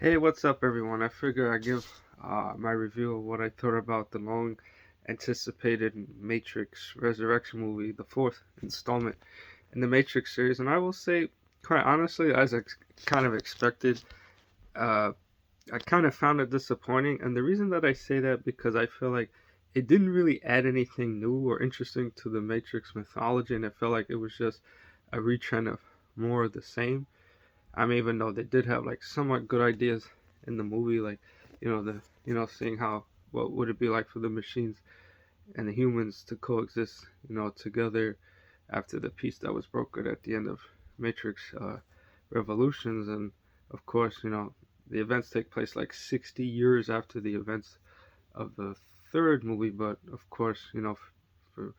Hey, what's up, everyone? I figure I give my review of what I thought about the long anticipated Matrix Resurrection movie, the fourth installment in the Matrix series. And I will say, quite honestly, as I kind of expected, uh, I kind of found it disappointing. And the reason that I say that because I feel like it didn't really add anything new or interesting to the Matrix mythology, and it felt like it was just a retrend of more of the same. I mean, even though they did have like somewhat good ideas in the movie, like seeing how what would it be like for the machines and the humans to coexist, together after the peace that was brokered at the end of Matrix Revolutions, and of course, the events take place like 60 years after the events of the third movie, but of course, for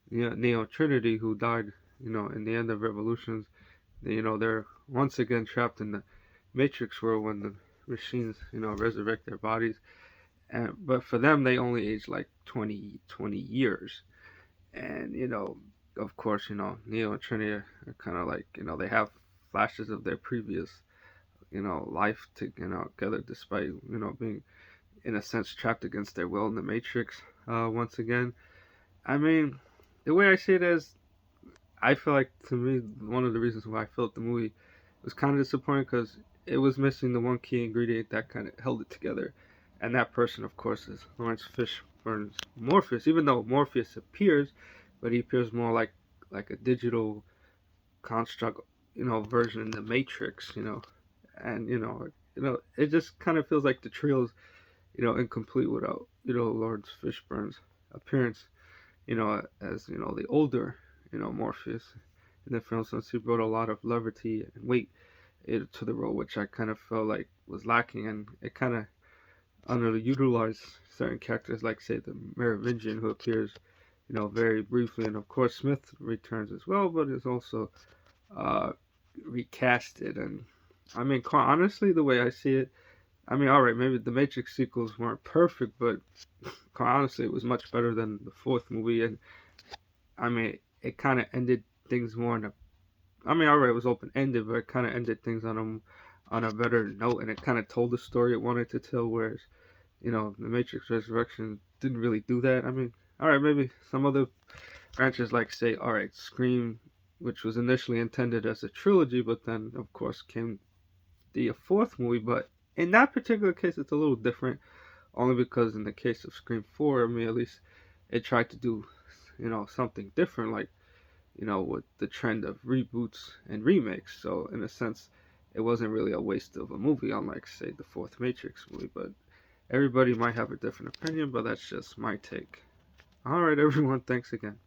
Neo Trinity, who died, in the end of Revolutions, they're once again trapped in the Matrix world when the machines, resurrect their bodies. But for them, they only age like 20 years. And, of course, Neo and Trinity are kind of like, they have flashes of their previous, life together despite, being, in a sense, trapped against their will in the Matrix once again. I mean, the way I see it is, I feel like to me one of the reasons why I felt the movie was kind of disappointing because it was missing the one key ingredient that kind of held it together, and that person, of course, is Lawrence Fishburne's Morpheus. Even though Morpheus appears, but he appears more like a digital construct, version in the Matrix, and it just kind of feels like the trio's, incomplete without, Lawrence Fishburne's appearance, as the older, Morpheus in the film, since he brought a lot of levity and weight to the role, which I kind of felt like was lacking, and it kind of underutilized certain characters, like say the Merovingian, who appears, very briefly, and of course Smith returns as well, but is also uh, recasted. And I mean, quite honestly, the way I see it, I mean, all right, maybe the Matrix sequels weren't perfect, but quite honestly, it was much better than the fourth movie, and I mean, it kind of ended things more in a. I mean, alright, it was open ended, but it kind of ended things on a better note, and it kind of told the story it wanted to tell. Whereas, the Matrix Resurrection didn't really do that. I mean, alright, maybe some other branches, like say, alright, Scream, which was initially intended as a trilogy, but then of course came the fourth movie. But in that particular case, it's a little different, only because in the case of Scream 4, I mean, at least it tried to do, something different, like with the trend of reboots and remakes. So in a sense, it wasn't really a waste of a movie, unlike say the fourth Matrix movie. But everybody might have a different opinion, but that's just my take. All right, everyone, thanks again.